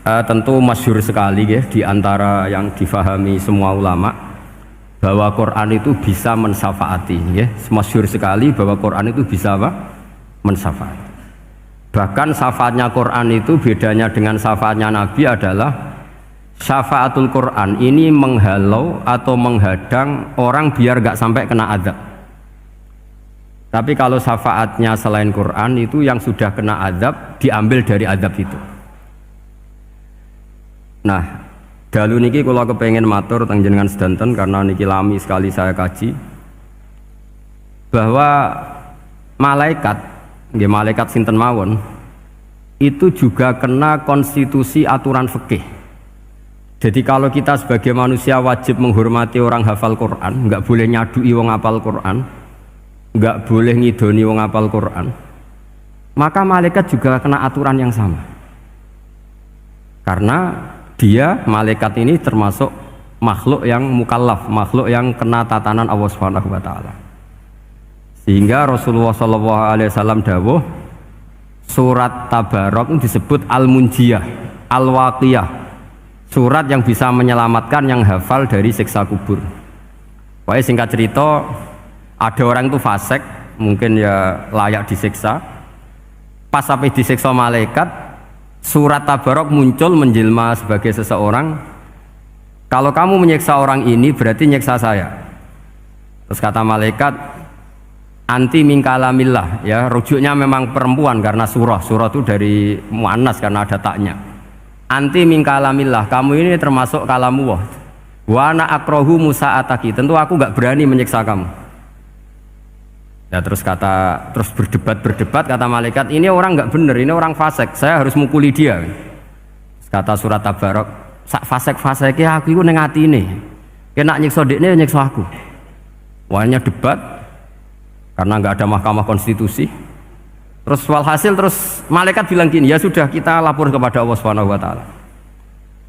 Tentu masyhur sekali ya di antara yang difahami semua ulama bahwa Quran itu bisa mensyafaati ya. Masyhur sekali bahwa Quran itu bisa apa? Mensyafaati. Bahkan syafaatnya Quran itu bedanya dengan syafaatnya Nabi adalah syafaatul Quran ini menghalau atau menghadang orang biar gak sampai kena azab. Tapi kalau syafaatnya selain Quran itu yang sudah kena azab diambil dari azab itu. Nah, dalu niki kalau kepengen matur teng jenengan sedanten karena niki lami sekali saya kaji bahwa malaikat, nggih malaikat sinten mawon itu juga kena konstitusi aturan fikih. Jadi kalau kita sebagai manusia wajib menghormati orang hafal Quran, nggak boleh nyadui wong hafal Quran, nggak boleh ngidoni wong hafal Quran, maka malaikat juga kena aturan yang sama. Karena dia, malaikat ini termasuk makhluk yang mukallaf, makhluk yang kena tatanan Allah Subhanahu wa taala. Sehingga Rasulullah sallallahu alaihi wasallam dawuh surat Tabarok disebut Al-Munjiyah, Al-Waqiyah. Surat yang bisa menyelamatkan yang hafal dari siksa kubur. Pokoknya singkat cerita, ada orang itu fasik, mungkin ya layak disiksa. Pas sampai disiksa malaikat, surat Tabarok muncul menjelma sebagai seseorang. Kalau kamu menyiksa orang ini berarti nyiksa saya. Terus kata malaikat, anti min kalamillah, ya rujuknya memang perempuan karena surah itu dari muannas karena ada taknya. Anti min kalamillah, kamu ini termasuk kalamullah. Wa ana akrahu musa'ataki, tentu aku nggak berani menyiksa kamu. Ya terus berdebat kata malaikat, ini orang nggak bener, ini orang fasik, saya harus mukuli dia. Kata surat Tabarok, sak fasik-fasiknya aku itu neng atine, kena nyiksa dekne nyiksa aku. Wahnya debat karena nggak ada mahkamah konstitusi. Terus walhasil terus malaikat bilang gini, ya sudah kita lapor kepada Allah Subhanahu wa taala.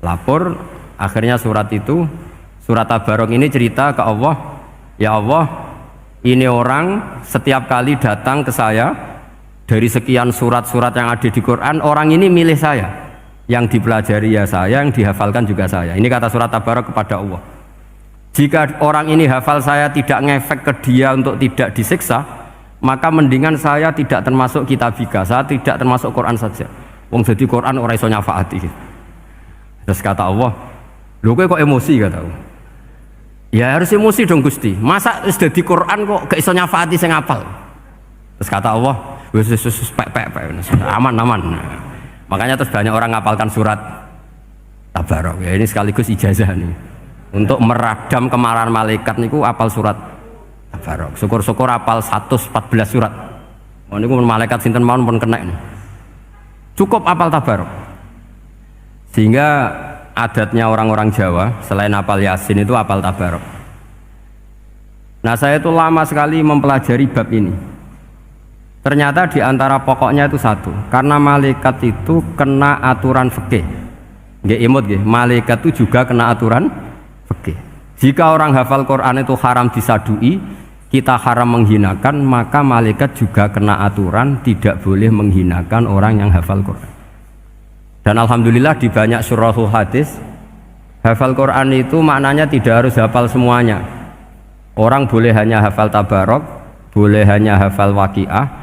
Lapor, akhirnya surat Tabarok ini cerita ke Allah, ya Allah, ini orang setiap kali datang ke saya dari sekian surat-surat yang ada di Quran, orang ini milih saya, yang dipelajari ya saya, yang dihafalkan juga saya. Ini kata surat Tabarok kepada Allah. Jika orang ini hafal saya tidak ngefek ke dia untuk tidak disiksa, maka mendingan saya tidak termasuk kitabika, saya tidak termasuk Quran saja. Wong jadi Quran orang iso nyafaati. Terus kata Allah, lho kowe kok emosi kata Allah. Ya harus emosi dong Gusti. Masa sudah di Quran kok gak iso nyafaati sing apal. Terus kata Allah, wis pek aman. Nah, makanya terus banyak orang ngapalkan surat Tabarok. Ya ini sekaligus ijazah nih. Untuk meradam kemarahan malaikat niku apal surat Tabarok. Syukur-syukur apal 114 surat. Oh niku malaikat sinten mawon pun kena ini. Cukup apal Tabarok. Sehingga adatnya orang-orang Jawa selain apal Yasin itu apal Tabarok. Nah saya itu lama sekali mempelajari bab ini. Ternyata di antara pokoknya itu satu, karena malaikat itu kena aturan fikih. Nggih imut nggih, malaikat itu juga kena aturan fikih. Jika orang hafal Quran itu haram disadui, kita haram menghinakan, maka malaikat juga kena aturan tidak boleh menghinakan orang yang hafal Quran. Dan alhamdulillah di banyak surahul hadis hafal Quran itu maknanya tidak harus hafal semuanya. Orang boleh hanya hafal Tabarok, boleh hanya hafal Waqiah.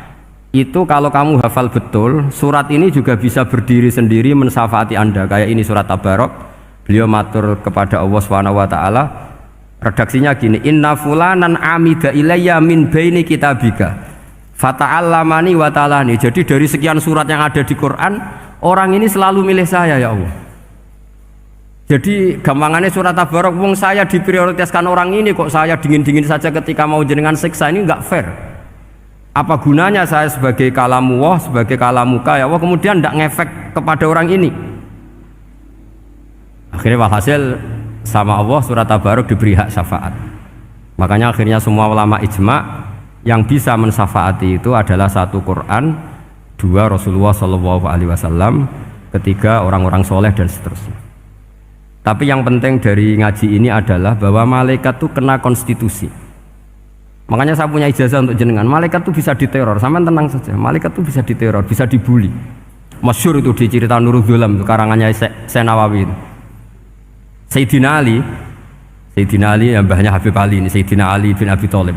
Itu kalau kamu hafal betul, surat ini juga bisa berdiri sendiri mensyafaati Anda. Kayak ini surat Tabarok, beliau matur kepada Allah Subhanahu wa taala. Redaksinya gini, inna fulanan amida ilayya min baini kitabika fata'allamani wa ta'alani. Jadi dari sekian surat yang ada di Quran, orang ini selalu milih saya ya Allah. Jadi gampangannya surat Tabarok, wong saya diprioritaskan orang ini kok saya dingin-dingin saja ketika mau jenengan siksa, ini enggak fair. Apa gunanya saya sebagai kalamullah, sebagai kalamuka ya Allah, kemudian enggak ngefek kepada orang ini. Akhirnya walhasil sama Allah surat Tabarok diberi hak syafaat. Makanya akhirnya semua ulama ijma yang bisa mensyafaati itu adalah satu Quran, dua Rasulullah Shallallahu Alaihi Wasallam, ketiga orang-orang soleh dan seterusnya. Tapi yang penting dari ngaji ini adalah bahwa malaikat itu kena konstitusi. Makanya saya punya ijazah untuk jenengan. Malaikat itu bisa diteror, sampean tenang saja. Malaikat itu bisa diteror, bisa dibully. Masyhur itu di cerita Nurul Dhulam, karangannya Senawawi. Sayyidina Ali yang mbahnya Habib Ali ini, Sayyidina Ali bin Abi Thalib.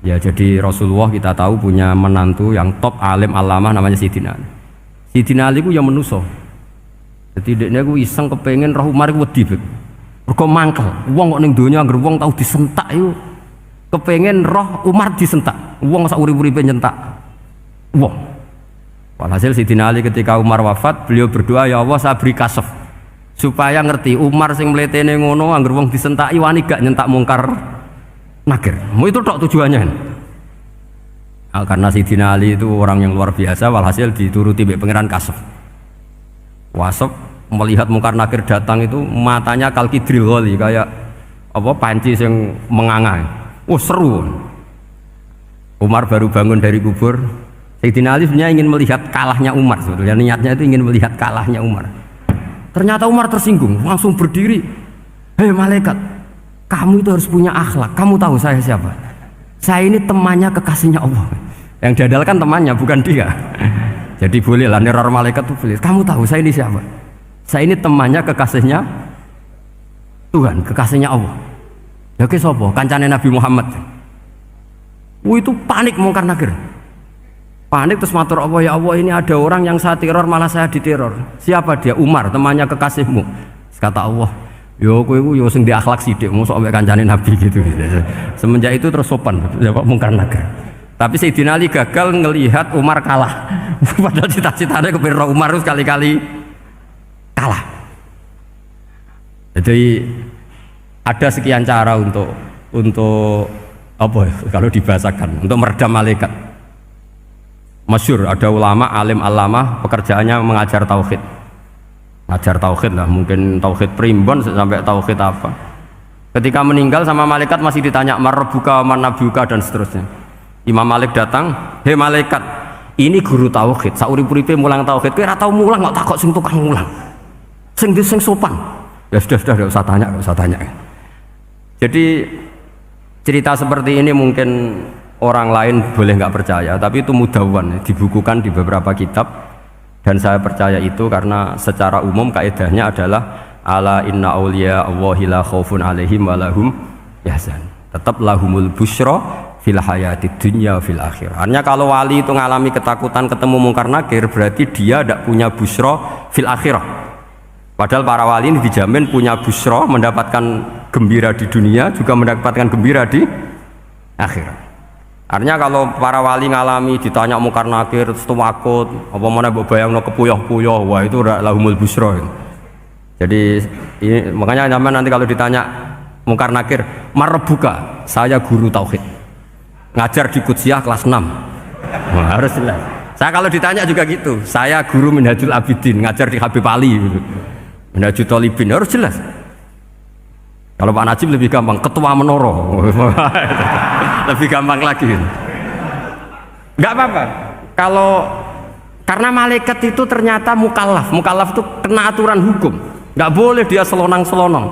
Ya, jadi Rasulullah kita tahu punya menantu yang top alim alamah namanya Sayyidina Ali. Sayyidina Ali ku yang menuso. Jadi dekne ku iseng kepengen roh Umar ku wedi. Mergo mangkel. Wong kok ning donya anggere wong tau disentak iku kepengen roh Umar disentak. Wong sak urip-uripe nyentak wong. Walhasil Sayyidina Ali ketika Umar wafat, beliau berdoa, ya Allah saya beri kasaf supaya ngerti Umar sing mletene ngono anggere wong disentaki wani gak nyentak mungkar nakir. Mau itu tok tujuannya. Nah, karena Sayyidina Ali itu orang yang luar biasa, walhasil dituruti mbek pangeran kasaf. Wasaf melihat mungkar nakir datang itu matanya kalkidril wali kayak apa panci yang menganga. Oh seru. Umar baru bangun dari kubur. Sayyidina Ali sebenarnya ingin melihat kalahnya Umar sebetulnya, niatnya itu ingin melihat kalahnya Umar. Ternyata Umar tersinggung, langsung berdiri. Hei malaikat, kamu itu harus punya akhlak. Kamu tahu saya siapa? Saya ini temannya kekasihnya Allah. Yang diandalkan temannya bukan dia. Jadi bolehlah neror malaikat itu boleh. Kamu tahu saya ini siapa? Saya ini temannya kekasihnya Tuhan, kekasihnya Allah. Ya ke sopo? Kancane Nabi Muhammad. Itu panik mungkar nakir. Panik terus matur Allah, ya Allah ini ada orang yang saya teror malah saya diteror. Siapa dia? Umar, temannya kekasihmu. Kata Allah, yo kowe ku yo sing di akhlak sithik, mosok ambek kancane Nabi gitu. Semenjak itu terus sopan jawab mungkar nakir. Tapi Sayyidina Ali gagal ngelihat Umar kalah. Padahal cita-citanya kepira Umar itu sekali-kali kalah. Jadi ada sekian cara untuk apa kalau dibahasakan untuk meredam malaikat. Masyhur ada ulama alim alamah pekerjaannya mengajar tauhid. Ngajar tauhid lah, mungkin tauhid primbon sampai tauhid apa. Ketika meninggal sama malaikat masih ditanya marbuka manabuka dan seterusnya. Imam Malik datang, hei malaikat, ini guru tauhid, saurip-uripe mulang tauhid, kowe ora tau mulang kok takok sing tukang mulang. Sing sopan. Ya sudah enggak usah tanya. Jadi cerita seperti ini mungkin orang lain boleh nggak percaya, tapi itu mudawwan, dibukukan di beberapa kitab, dan saya percaya itu karena secara umum kaidahnya adalah ala inna auliya Allahi la khaufun alaihim wa lahum yahzan. Tetap lahumul busyra fil hayati dunya fil akhirah. Artinya kalau wali itu ngalami ketakutan ketemu mungkar nakir, berarti dia tidak punya busyra fil akhirah. Padahal para wali ini dijamin punya busyra, mendapatkan gembira di dunia, juga mendapatkan gembira di akhirat. Artinya kalau para wali ngalami ditanya mungkar nakir terus takut, apa mana mbok bayangno kepuyah-puyah, wah itu lahumul busyra. Jadi ini, makanya zaman nanti kalau ditanya mungkar nakir, marbuka, saya guru tauhid. Ngajar di Qudsiyah kelas 6. Nah, harus jelas. Saya kalau ditanya juga gitu, saya guru Minhajul Abidin, ngajar di Habib Ali gitu. Minhajul Thalibin, harus jelas. Kalau Pak Najib lebih gampang, ketua menoro. Lebih gampang lagi. Enggak apa-apa. Kalau karena malaikat itu ternyata mukallaf. Mukallaf itu kena aturan hukum. Enggak boleh dia selonang-selonong.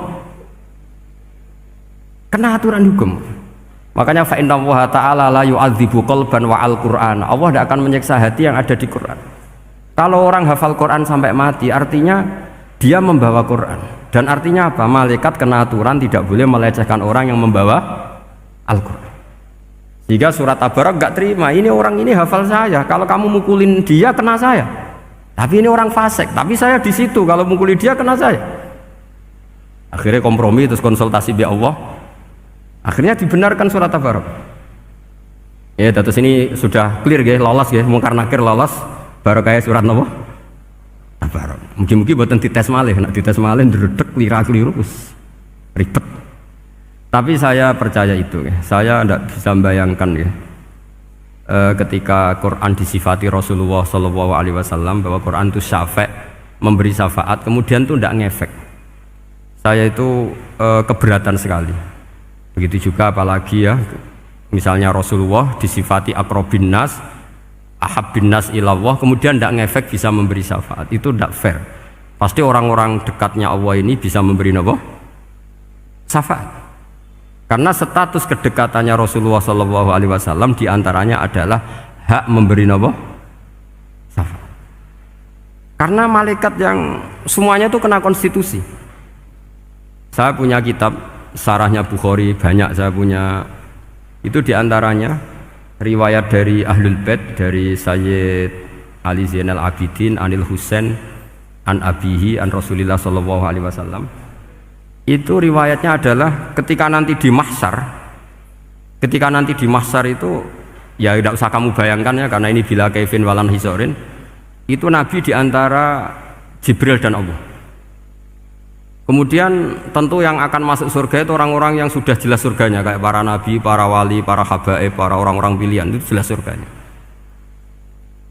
Kena aturan hukum. Makanya fa inna Allah ta'ala la yu'adzibu qalban wa al-Qur'an. Allah tidak akan menyiksa hati yang ada di Quran. Kalau orang hafal Quran sampai mati, artinya dia membawa Quran. Dan artinya apa? Malaikat kena aturan tidak boleh melecehkan orang yang membawa Al-Quran. Jika surat Tabarak nggak terima, ini orang ini hafal saya. Kalau kamu mukulin dia kena saya. Tapi ini orang fasik. Tapi saya di situ. Kalau mukulin dia kena saya. Akhirnya kompromi terus konsultasi bi Allah. Akhirnya dibenarkan surat Tabarak. Ya, terus ini sudah clear ya, lolos ya, mungkar nakir lolos. Baru kayak surat apa? Tabarak. Mungkin-mungkin buatan dites malih, nak dites malih ndredeg lira-kliru ribet. Tapi saya percaya itu ya. Saya tidak bisa membayangkan ya. Ketika Quran disifati Rasulullah SAW bahwa Quran itu syafa', memberi syafaat, kemudian itu tidak ngefek. Saya itu keberatan sekali. Begitu juga apalagi ya, misalnya Rasulullah disifati aqrabin nas, ahabbin nas ilallah, kemudian tidak ngefek bisa memberi syafaat. Itu tidak fair. Pasti orang-orang dekatnya Allah ini bisa memberi apa? Syafaat. Karena status kedekatannya Rasulullah SAW diantaranya adalah hak memberi apa? Syafaat. Karena malaikat yang semuanya itu kena konstitusi. Saya punya kitab syarahnya Bukhari banyak, saya punya itu diantaranya riwayat dari Ahlul Bait, dari Sayyid Ali Zainal Abidin Anil Husain an abihi an Rasulillah sallallahu alaihi wasallam. Itu riwayatnya adalah ketika nanti di mahsyar itu ya tidak usah kamu bayangkan ya, karena ini bila kaifin walan hisorin, itu Nabi diantara Jibril dan Allah. Kemudian tentu yang akan masuk surga itu orang-orang yang sudah jelas surganya, kayak para nabi, para wali, para habaib, para orang-orang pilihan, itu jelas surganya.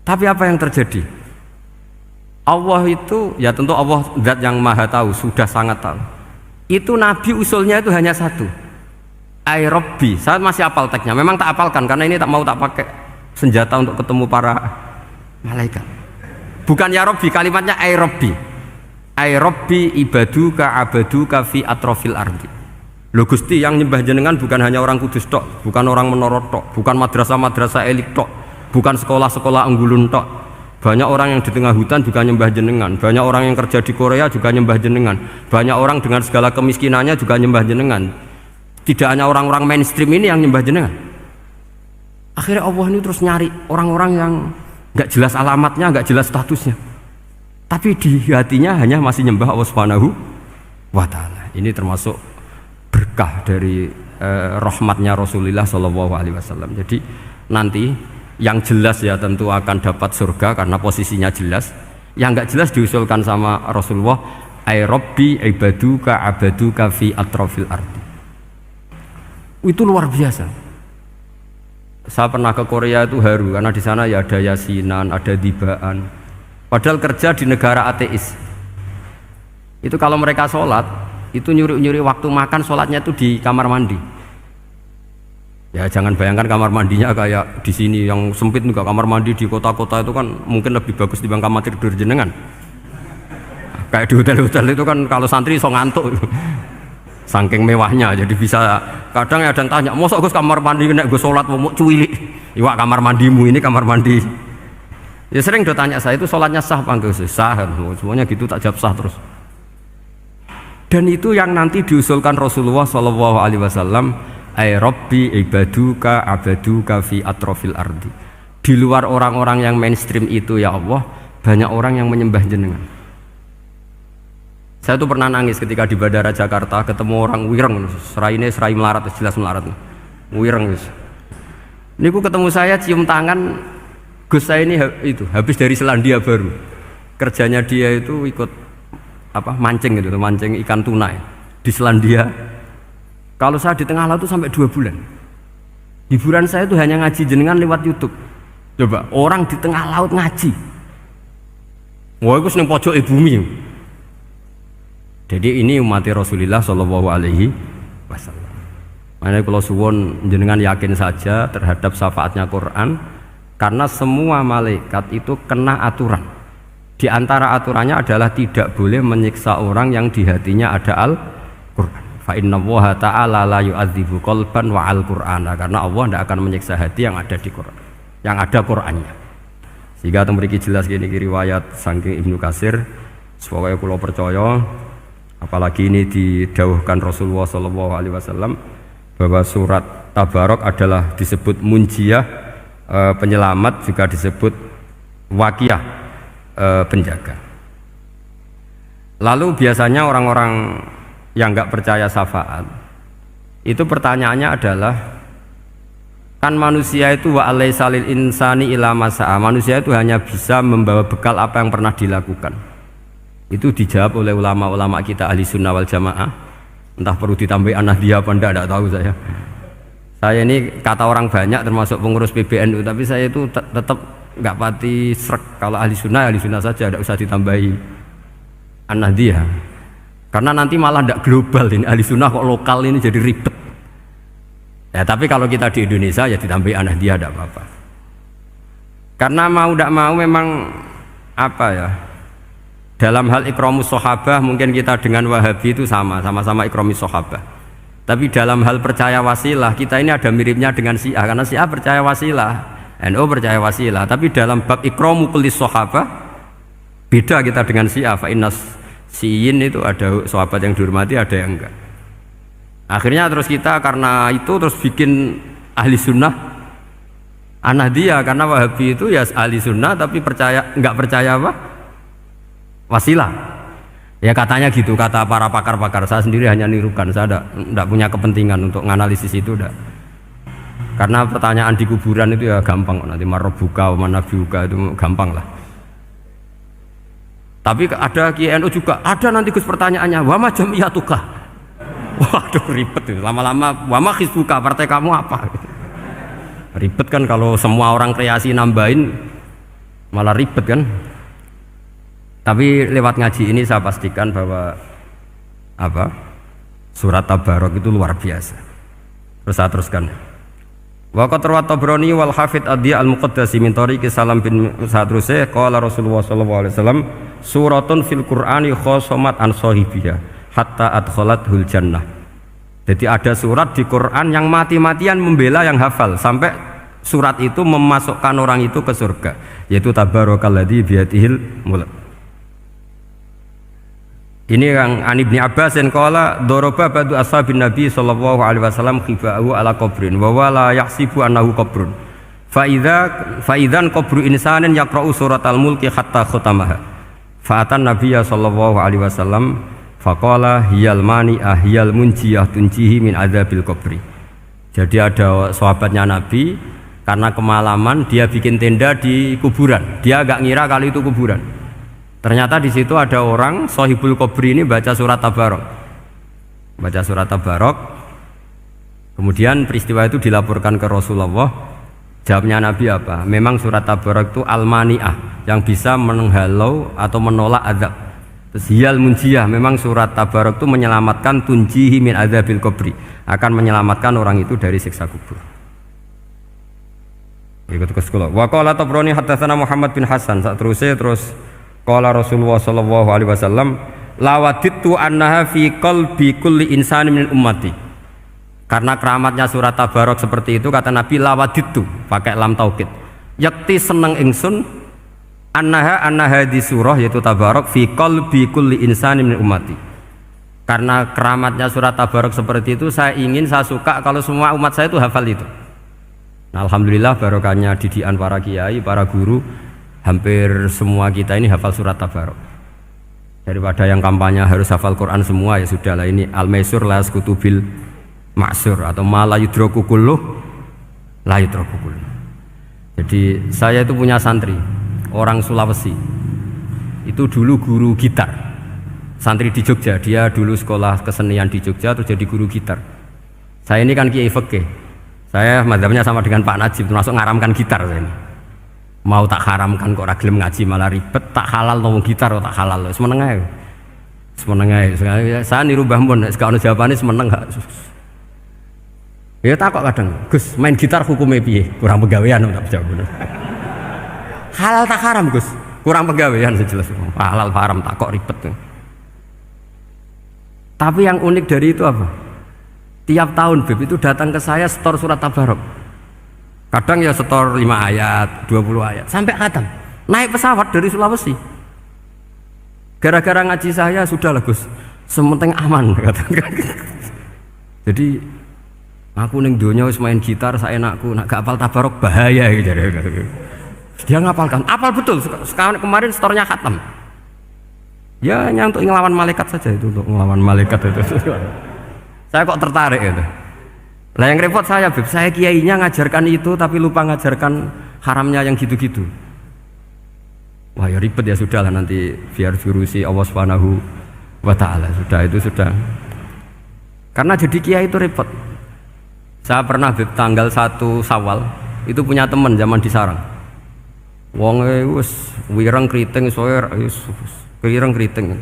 Tapi apa yang terjadi? Allah itu, ya tentu Allah zat yang maha tahu, sudah sangat tahu. Itu Nabi usulnya itu hanya satu, Ai Rabbi. Saya masih hafal teksnya, memang tak hafalkan karena ini tak mau tak pakai senjata untuk ketemu para malaikat. Bukan ya Rabbi, kalimatnya Ai Rabbi. Ai Rabbi ibaduka abaduka fi atrofil ardi. Lho Gusti, yang nyembah jenengan bukan hanya orang Kudus tok, bukan orang Menara tok, bukan madrasah-madrasah elit tok, bukan sekolah-sekolah Anggulun tok. Banyak orang yang di tengah hutan juga nyembah jenengan, banyak orang yang kerja di Korea juga nyembah jenengan, banyak orang dengan segala kemiskinannya juga nyembah jenengan. Tidak hanya orang-orang mainstream ini yang nyembah jenengan. Akhirnya Allah ini terus nyari orang-orang yang nggak jelas alamatnya, nggak jelas statusnya, tapi di hatinya hanya masih nyembah Allah Subhanahu wa Ta'ala. Ini termasuk berkah dari rahmatnya Rasulullah Shallallahu Alaihi Wasallam. Jadi nanti yang jelas ya tentu akan dapat surga karena posisinya jelas. Yang nggak jelas diusulkan sama Rasulullah, Ai Rabbi ibaduka abaduka fi atrofil ardi. Itu luar biasa. Saya pernah ke Korea itu haru karena di sana ya ada yasinan, ada dibaan. Padahal kerja di negara ateis. Itu kalau mereka sholat, itu nyuri-nyuri waktu makan sholatnya itu di kamar mandi. Ya jangan bayangkan kamar mandinya kayak di sini yang sempit juga. Kamar mandi di kota-kota itu kan mungkin lebih bagus dibanding kamar tidur jenengan. Kayak di hotel-hotel itu kan kalau santri so ngantuk. Saking mewahnya, jadi bisa kadang ada yang tanya, mosok Gus kamar mandi nek gue sholat mau cuwilik. Iwak kamar mandimu ini kamar mandi. Ya sering ditanya saya itu sholatnya sah apa enggak? Sah, semuanya gitu tak jawab sah terus. Dan itu yang nanti diusulkan Rasulullah Shallallahu Alaihi Wasallam, Ai Rabbi ibaduka abaduka fi atrofil ardi. Di luar orang-orang yang mainstream itu ya Allah, banyak orang yang menyembah jenengan. Saya tuh pernah nangis ketika di Bandara Jakarta ketemu orang wireng, serai melarat, jelas melarat, wireng. Ini aku ketemu saya cium tangan, Gus saya ini itu habis dari Selandia Baru, kerjanya dia itu ikut apa mancing gitu, mancing ikan tuna di Selandia. Kalau saya di tengah laut itu sampai 2 bulan. Hiburan saya itu hanya ngaji jenengan lewat YouTube. Coba orang di tengah laut ngaji. Wah, itu seneng pojok bumi. Jadi ini umat Rasulullah Shallallahu Alaihi Wasallam. Makanya kalau suwon jenengan yakin saja terhadap syafaatnya Quran, karena semua malaikat itu kena aturan. Di antara aturannya adalah tidak boleh menyiksa orang yang di hatinya ada Al-Quran. Fa inna Allaha ta'ala la yu'adzibu qalban wa al-Qur'ana, karena Allah tidak akan menyiksa hati yang ada di Quran, yang ada Qurannya. Sehingga memiliki jelas gini riwayat saking Ibnu Katsir, supaya kula percaya. Apalagi ini didawuhkan Rasulullah Shallallahu Alaihi Wasallam bahwa surat Tabarok adalah disebut munjiyah, penyelamat, juga disebut wakiyah, penjaga. Lalu biasanya orang-orang yang nggak percaya syafaat itu pertanyaannya adalah, kan manusia itu wa alaisa lil insani ila masa'a, manusia itu hanya bisa membawa bekal apa yang pernah dilakukan. Itu dijawab oleh ulama-ulama kita ahli sunnah wal jamaah. Entah perlu ditambahi anahdia apa enggak tahu saya. Saya ini kata orang banyak termasuk pengurus PBNU, tapi saya itu tetap nggak pati srek. Kalau ahli sunnah saja, tidak usah ditambahi anahdia. Karena nanti malah tidak global ini, ahli sunnah kok lokal ini jadi ribet. Ya tapi kalau kita di Indonesia ya ditambahi anahdia tidak apa-apa. Karena mau tidak mau memang apa ya, dalam hal ikramus sahabah mungkin kita dengan Wahabi itu sama-sama ikramus sahabah. Tapi dalam hal percaya wasilah kita ini ada miripnya dengan Syiah, karena Syiah percaya wasilah, NU percaya wasilah. Tapi dalam bab ikramu kulli sahabah Beda kita dengan Syiah, fa innas Syiin itu ada sahabat yang dihormati, ada yang enggak. Akhirnya terus kita karena itu terus bikin ahli sunnah An-Nahdiyah, karena Wahabi itu ya ahli sunnah tapi enggak percaya apa? Wasilah. Ya katanya gitu, kata para pakar-pakar. Saya sendiri hanya nirukan, saya enggak punya kepentingan untuk menganalisis itu enggak. Karena pertanyaan di kuburan itu ya gampang, nanti marabbuka wa manabiuka itu gampang lah. Tapi ada KNU juga, ada nanti Gus pertanyaannya, wama jamiyatuka. Waduh ribet itu, lama-lama wama hizbuka, partai kamu apa? Ribet kan kalau semua orang kreasi nambahin, malah ribet kan. Tapi lewat ngaji ini saya pastikan bahwa apa surat Tabarok itu luar biasa. Terus saya teruskan. Wa qad rawat Tabrani wal Hafidz Ad-Diya al-Muqaddasi min tariqi Salam bin Sadrusih qala Rasulullah sallallahu alaihi wasallam suratun fil Qur'ani khosomat an sahibiha hatta adkhalathul jannah. Jadi ada surat di Quran yang mati-matian membela yang hafal sampai surat itu memasukkan orang itu ke surga, yaitu tabarakalladzi biyadihil mulk. Ini yang An Ibni Abbas yang qala daraba ba'du ashabin Nabi sallallahu alaihi wasallam khiba'u ala qabrin wa wala yahsibu annahu qabrun fa idzan qabru insanin yaqra'u suratal mulki hatta khatamaha fa atan nabiyya sallallahu alaihi wasallam faqala hiyal mani'ah hiyal munjiyah tunjihi min adzabil qabri. Jadi ada sahabatnya Nabi karena kemalaman dia bikin tenda di kuburan, dia agak ngira kalau itu kuburan. Ternyata di situ ada orang Sohibul Qabri ini baca surat Tabarok. Baca surat Tabarok. Kemudian peristiwa itu dilaporkan ke Rasulullah. Jawabnya Nabi apa? Memang surat Tabarok itu al-mani'ah, yang bisa menghalau atau menolak azab. Terus hiyal munjiyah, memang surat Tabarok itu menyelamatkan tunjihi min adzabil qabri, akan menyelamatkan orang itu dari siksa kubur. Ikut ke sekolah. Wa qala Tabrani haddatsana Muhammad bin Hasan. Saat terus qala Rasulullah sallallahu alaihi wasallam lawadittu annaha fi qalbi kulli insani min ummati. Karena keramatnya surat Tabarok seperti itu, kata Nabi lawadittu pakai lam taukid. Yakti seneng ingsun annaha di surah yaitu Tabarok fi qalbi kulli insani min ummati. Karena keramatnya surat Tabarok seperti itu, saya suka kalau semua umat saya itu hafal itu. Nah, alhamdulillah barokahnya didikan para kiai, para guru, hampir semua kita ini hafal surat Tabarok. Daripada yang kampanye harus hafal Quran semua, ya sudahlah, ini al-maisur la yasqutubil ma'sur atau ma la yudraku kulluh la yudraku kulluh. Jadi saya itu punya santri orang Sulawesi. Itu dulu guru gitar. Santri di Jogja, dia dulu sekolah kesenian di Jogja terus jadi guru gitar. Saya ini kan kiai fikih. Saya madzhabnya sama dengan Pak Najib, termasuk ngaramkan gitar saya ini. Mau tak haramkan kok ora gelem ngaji malah ribet, tak halal ngomong gitar kok tak halal. Semeneng ae. Semeneng ae. Saya niru Mbah Mun, nek ono jawabane semeneng gak. Ya takok kadang, Gus, main gitar hukumnya piye? Kurang pegawaian tak jawab. Halal tak haram, Gus? Kurang pegawaian sejelas. Halal haram takok ribet. Tapi yang unik dari itu apa? Tiap tahun Beb itu datang ke saya setor surat Tabarok. Kadang ya setor 5 ayat, 20 ayat, sampai khatam. Naik pesawat dari Sulawesi. Gara-gara ngaji saya, sudahlah Gus, sementing aman. Jadi, aku ning donya wis main gitar, saya enakku, nak gak apal Tabarok bahaya gitu. Dia ngapalkan, apal betul. Sekarang kemarin setornya khatam. Ya hanya untuk ngelawan malaikat saja itu, untuk ngelawan malaikat itu. Saya kok tertarik gitu. Lah yang repot saya, Beb, saya kiainya ngajarkan itu tapi lupa ngajarkan haramnya yang gitu-gitu. Wah ya ribet ya, sudahlah nanti biar diurusi Allah Subhanahu wa taala. Sudah itu sudah. Karena jadi kiai itu repot. Saya pernah Beb tanggal 1 Syawal itu punya teman zaman di Sarang. Wong wis wireng kriting soer wis wireng kriting.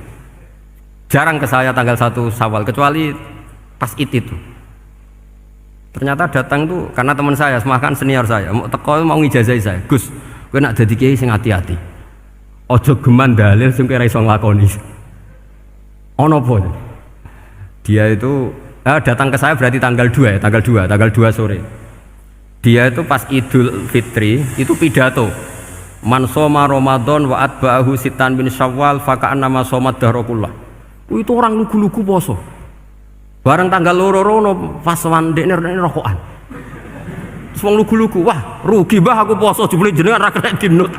Jarang ke saya tanggal 1 Syawal kecuali pas itu. Ternyata datang tuh karena teman saya, semakan senior saya, mau teko mau ngijazah saya. Gus, kowe nak dadi kiai sing hati-hati. Aja geman dalil sing kowe ora iso nglakoni. Ono apa? Dia itu datang ke saya berarti tanggal 2 ya, tanggal 2 sore. Dia itu pas Idul Fitri itu pidato. Man shoma Ramadan wa atba'ahu sitan bin Syawal fa ka'annama shoma dahrakullah. Itu orang lugu-lugu poso. Bareng tanggal loro rono pas wandekne rokokan. Wong lugu-lugu, wah rugi bah aku poso jebule jenengan ra kena dinut.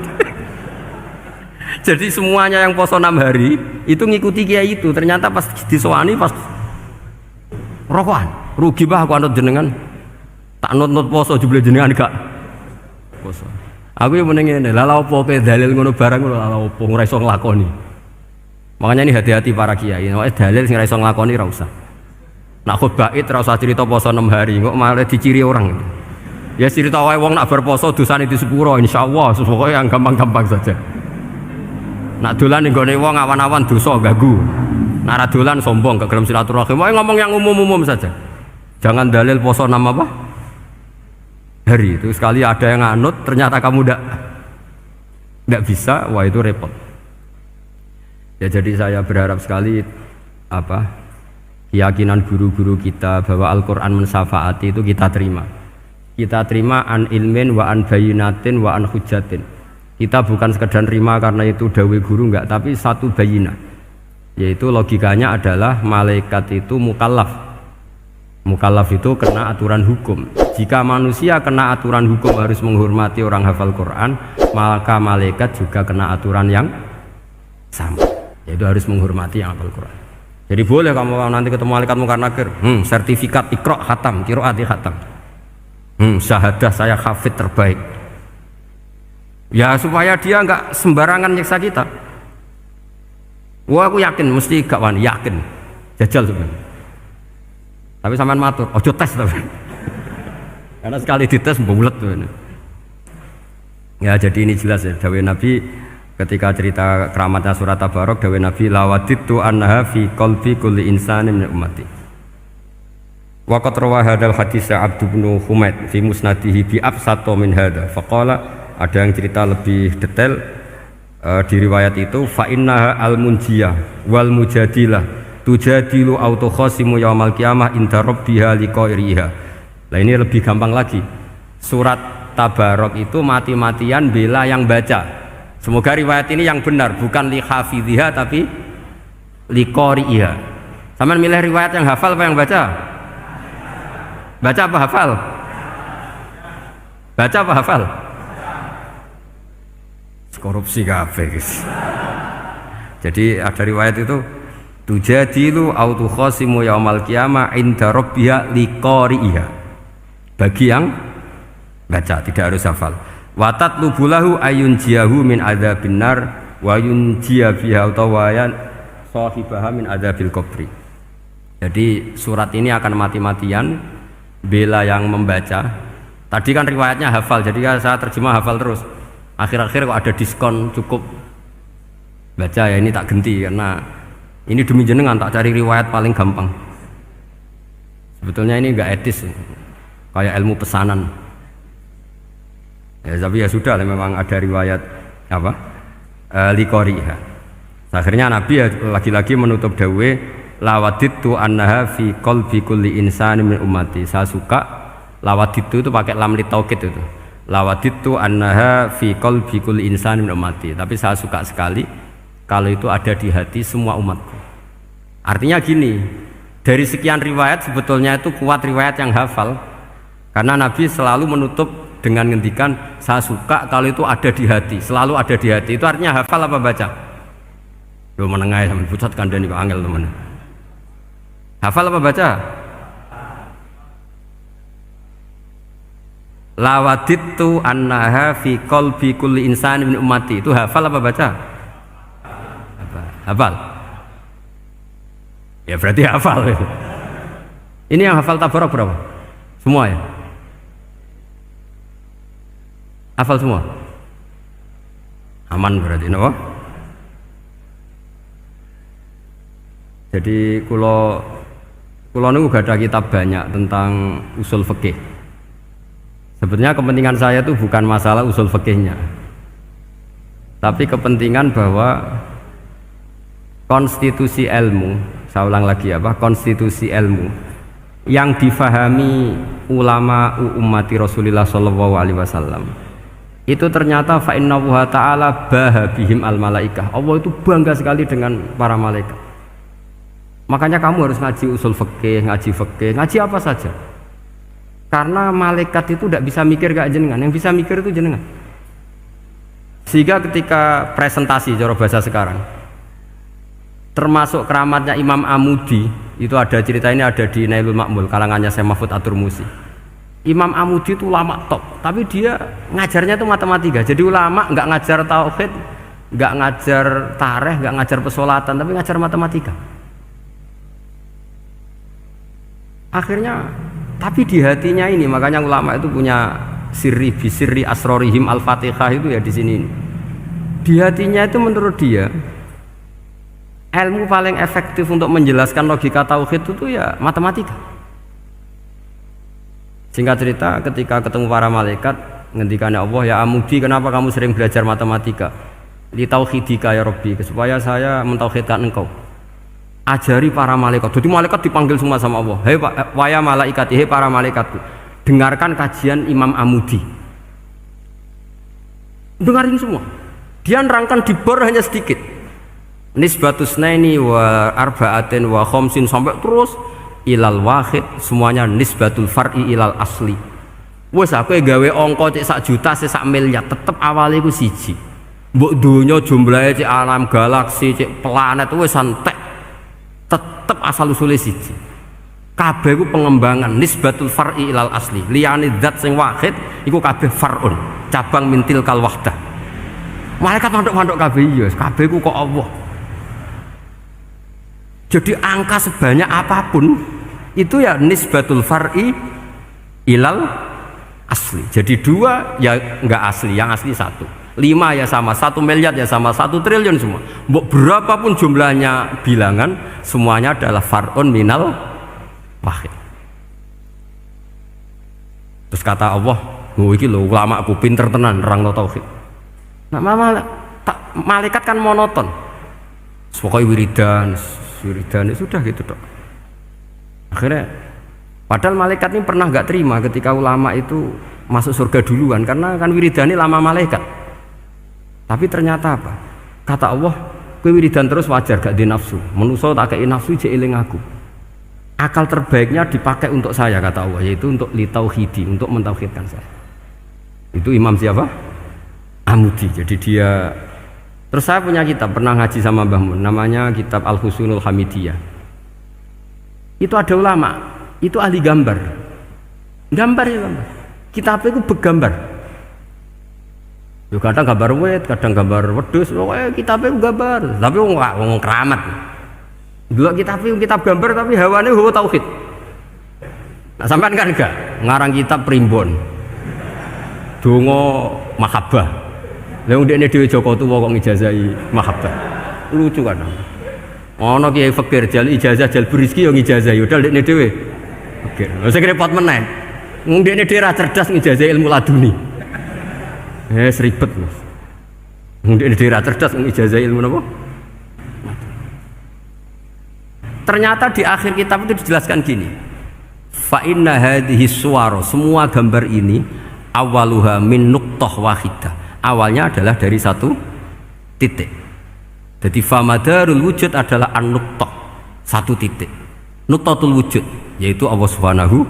Jadi semuanya yang poso 6 hari itu ngikuti kiai itu. Ternyata pas disowani pas rokokan, rugi bah aku anut jenengan. Tak nut-nut poso jebule jenengan gak poso. Aku yang meneng ngene, lha opo kowe dalil ngono barang ngono lha opo ora iso nglakoni. Makanya ini hati-hati para kiai, nek dalil sing ora iso nglakoni ora usah. Nak khotbah id ora usah cerita poso 6 hari, kok malah diciri orang. Ya cerita wae wong nak berposo dosane di sepuro insyaallah, pokoke yang gampang-gampang saja. Nak dolan ning gone wong awan-awan dosa ganggu. Nak ra dolan sombong gak gelem silaturahim. Wae ngomong yang umum-umum saja. Jangan dalil poso 6 apa? Hari itu sekali ada yang nganut ternyata kamu tidak bisa, wah itu repot ya. Jadi saya berharap sekali keyakinan guru-guru kita bahwa Al-Quran mensyafaati itu kita terima an ilmin wa an bayinatin wa an hujatin. Kita bukan sekedar terima karena itu dawe guru enggak, tapi satu bayinah, yaitu logikanya adalah malaikat itu mukallaf. Mukallaf itu kena aturan hukum. Jika manusia kena aturan hukum harus menghormati orang hafal Quran, maka malaikat juga kena aturan yang sama, yaitu harus menghormati yang hafal Quran. Jadi boleh kamu nanti ketemu malaikat mungkar nakir, sertifikat Iqra khatam, qiraati khatam, syahadah saya hafid terbaik. Ya supaya dia enggak sembarangan nyiksa kita. Wah aku yakin mesti gak wani, yakin jajal sebenarnya. Tapi sampean matur, ojo tes tapi. Karena sekali dites bulet tuh ini. Ya jadi ini jelas ya, dawuh Nabi ketika cerita keramatnya surat Tabarok, dawuh Nabi lawaditu annaha fi qalbi kulli insanin min ummati. Wa qad rawa hadzal hadits Abdu bin Humaid fi musnadihi bi absato min hadza. Faqala, ada yang cerita lebih detail di riwayat itu, fa innaha al-munjiyah wal mujadilah tujadilu autokhosimu yaumal qiyamah inda rabbiha liqairiha. Nah ini lebih gampang lagi. Surat Tabarok itu mati-matian bela yang baca. Semoga riwayat ini yang benar, bukan li hafidhiha tapi liqairiha. Sampeyan milih riwayat yang hafal apa yang baca? Baca apa hafal? Baca apa hafal? Korupsi kabeh. Jadi ada riwayat itu tujadilu autu khosimu yaumal qiyamah inda rabbiha liqari'iha, bagi yang baca, tidak harus hafal. Watat lubulahu ayun jiahu min adzabin nar wa yunjiya biha utawayan sahibaha min adzabil qabri. Jadi surat ini akan mati-matian bela yang membaca. Tadi kan riwayatnya hafal, jadi saya terjemah hafal terus. Akhir-akhir kok ada diskon cukup baca, ya ini tak ganti karena ini demi jenengan tak cari riwayat paling gampang. Sebetulnya ini enggak etis, kayak ilmu pesanan. Ya tapi ya sudah, memang ada riwayat apa? Liqariha. Akhirnya Nabi ya lagi-lagi menutup dawe lawaditu annaha fi qalbi kulli insani min ummati. Saya suka lawaditu itu pakai lam li taukid itu. Lawaditu annaha fi qalbi kulli insani min ummati. Tapi saya suka sekali kalau itu ada di hati semua umatku. Artinya gini, dari sekian riwayat sebetulnya itu kuat riwayat yang hafal, karena Nabi selalu menutup dengan ngendikan saya suka kalau itu ada di hati, selalu ada di hati. Itu artinya hafal apa baca? Yo menengah sampean pucat kandhani kok angel teman. Hafal apa baca? Lawaditu annaha fi qalbi kulli insani min ummati. Itu hafal apa baca? Hafal. Ya berarti hafal. Ini yang hafal Tabarok berapa? Semua ya? Hafal semua? Aman berarti, no? Jadi kulo niku gak ada kitab banyak tentang usul fikih. Sebetulnya kepentingan saya itu bukan masalah usul fikihnya, tapi kepentingan bahwa konstitusi ilmu, saya ulang lagi apa, konstitusi ilmu yang difahami ulama ummati Rasulullah SAW itu ternyata fa innallaha ta'ala bahabihim al malaikah. Allah itu bangga sekali dengan para malaikat. Makanya kamu harus ngaji usul fikih, ngaji apa saja. Karena malaikat itu tidak bisa mikir kayak jenengan, yang bisa mikir itu jenengan. Sehingga ketika presentasi cara bahasa sekarang, termasuk keramatnya Imam Amudi, itu ada cerita ini ada di Nailul Ma'mul kalangannya Syekh Mahfud At-Turmusi. Imam Amudi itu ulama top, tapi dia ngajarnya itu matematika. Jadi ulama nggak ngajar tauhid, nggak ngajar tarikh, nggak ngajar pesolatan, tapi ngajar matematika. Akhirnya, tapi di hatinya ini, makanya ulama itu punya sirri bisirri asrorihim al-fatihah itu ya di sini. Di hatinya itu menurut dia, ilmu paling efektif untuk menjelaskan logika tauhid itu ya matematika. Singkat cerita, ketika ketemu para malaikat, ngendikannya Allah, ya Amudi, kenapa kamu sering belajar matematika? Li tauhidika ya Rabbi, supaya saya mentauhidkan engkau. Ajari para malaikat. Jadi malaikat dipanggil semua sama Allah. Hei waya malaikat, hei para malaikatku, dengarkan kajian Imam Amudi. Dengarin semua. Dia nerangkan di bor hanya sedikit. Nisbatus naini wa arba'atin wa khamsin sampai terus ilal wahid, semuanya nisbatul far'i ilal asli. Wes aku gawe angka cek 1 juta sak miliar, tetep awalnya iku siji. Mbok donya jumlahe cek alam galaksi cek planet wes santek, tetep asal usule siji. Kabeh iku pengembangan nisbatul far'i ilal asli. Liyane zat sing wahid iku kabeh far'un, cabang mintil kal wahdah. Malaikat manduk-manduk kabeh ya, kabeh iku kok Allah. Jadi angka sebanyak apapun itu ya nisbatul far'i ilal asli. Jadi 2 ya enggak asli, yang asli 1. 5 ya sama, 1 miliar ya sama, 1 triliun semua. Berapapun jumlahnya bilangan, semuanya adalah far'un minal wahid. Terus kata Allah, "Oh iki lho ulama aku pinter tenan nerangno tauhid." Nah, malaikat kan monoton. Pokoknya wiridan sudah gitu dok. Akhirnya padahal malaikat ini pernah nggak terima ketika ulama itu masuk surga duluan, karena kan wiridan ini lama malaikat. Tapi ternyata apa? Kata Allah, kowe wiridan terus wajar gak di nafsu. Manusa tak kei nafsu jek eling aku. Akal terbaiknya dipakai untuk saya, kata Allah, yaitu untuk litauhidi, untuk mentauhidkan saya. Itu Imam siapa? Amudi. Jadi dia. Terus saya punya kitab, pernah ngaji sama Mbah Mun, namanya kitab Al-Husunul Hamidiyah. Itu ada ulama, itu ahli gambar. Gambar. Kitabnya itu bergambar. Yo kadang gambar wit, kadang gambar wedhus, pokoknya kitabnya itu gambar. Tapi wong keramat. Dulu kitab gambar tapi hawane hawa tauhid. Nah sampean kan enggak ngarang kitab primbon. Donga mahabbah. Lah ndekne dhewe Joko Tuwa kok ngijazahi mahabbah. Lucu kan. Ana kiai fakir jal ijazah jal berizki yo ngijazahi padahal ndekne dhewe fakir. Lha sing repot meneh. Ndekne dhewe ra cerdas ngijazahi ilmu laduni. Seribet Mas. Ndekne dhewe ra cerdas ngijazahi ilmu napa? Ternyata di akhir kitab itu dijelaskan gini. Fa inna hadhihi suwara, semua gambar ini awaluha min nuqtah wahidah. Awalnya adalah dari 1 titik. Jadi famadarul wujud adalah an-nuqtah, 1 titik. Nuqtatul wujud yaitu Allah Subhanahu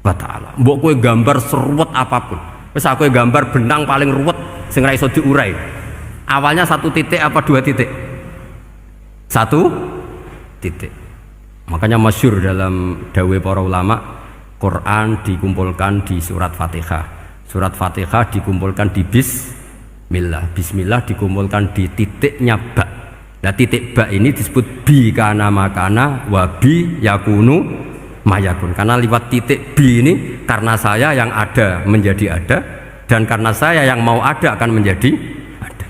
wa taala. Mbok kowe gambar seruwet apapun. Wis aku gambar benang paling ruwet sing ra iso diurai. Awalnya 1 titik apa 2 titik? 1 titik. Makanya masyhur dalam dawuh para ulama, Quran dikumpulkan di surat Fatihah. Surat Fatihah dikumpulkan di Bismillah. Bismillah dikumpulkan di titiknya ba. Nah titik ba ini disebut bi kana makana wa bi yakunu mayakun. Karena lewat titik bi ini, karena saya yang ada menjadi ada, dan karena saya yang mau ada akan menjadi ada.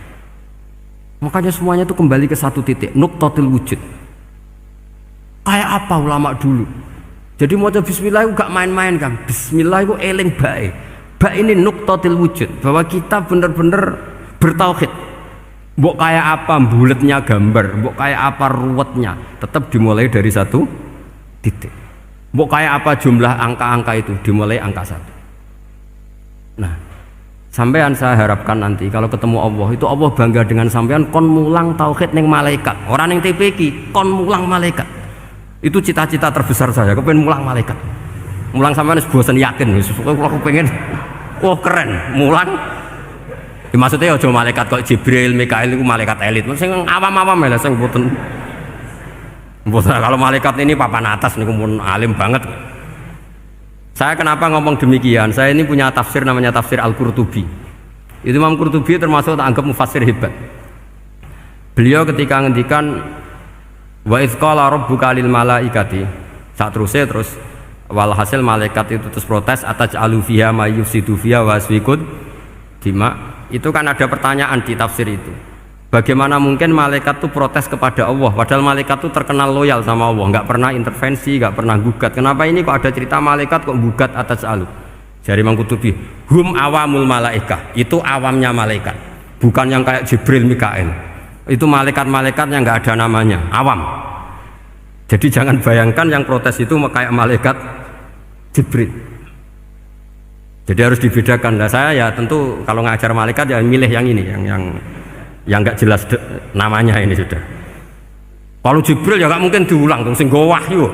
Makanya semuanya itu kembali ke 1 titik, nuqtatul wujud. Kayak apa ulama dulu? Jadi mau bismillah itu gak main-main kan. Bismillah itu eling bae. Bak ini nuqtatil wujud, bahwa kita benar-benar bertauhid. Mbok kayak apa buletnya gambar, mbok kayak apa ruwetnya, tetap dimulai dari 1 titik. Mbok kayak apa jumlah angka-angka itu, dimulai angka 1. Nah, Sampean saya harapkan nanti kalau ketemu Allah itu Allah bangga dengan sampean kon mulang tauhid ning malaikat, orang ning TPQ kon mulang malaikat. Itu cita-cita terbesar saya, kepengen mulang malaikat. Mulang sampean wis bosen yakin wis aku pengen oh keren mulang. Ya, maksudnya aja malaikat kok Jibril, Mikail itu malaikat elit. Sing awam-awam lha sing mboten. Mboten kalau malaikat ini papan atas niku pun alim banget. Saya kenapa ngomong demikian? Saya ini punya tafsir namanya tafsir Al-Qurtubi. Itu Imam Qurtubi termasuk tak anggap mufassir hebat. Beliau ketika ngendikan wa idz qala rabbuka lil malaikati, saat terus walhasil malaikat itu terus protes ataj'alu fiha may yufsidu fiha wa yasfikud dima. Itu kan ada pertanyaan di tafsir itu. Bagaimana mungkin malaikat itu protes kepada Allah, padahal malaikat itu terkenal loyal sama Allah, nggak pernah intervensi, nggak pernah gugat. Kenapa ini kok ada cerita malaikat kok gugat atas alu? Jari Imam Qurtubi, hum awamul malaikah, itu awamnya malaikat, bukan yang kayak Jibril, Mikail. Itu malaikat-malaikat yang nggak ada namanya, awam. Jadi jangan bayangkan yang protes itu kayak malaikat Jibril. Jadi harus dibedakan. Nah, saya ya tentu kalau ngajar malaikat ya milih yang ini, yang nggak jelas namanya ini sudah. Kalau Jibril ya nggak mungkin diulang dong, sing nggawa wahyu.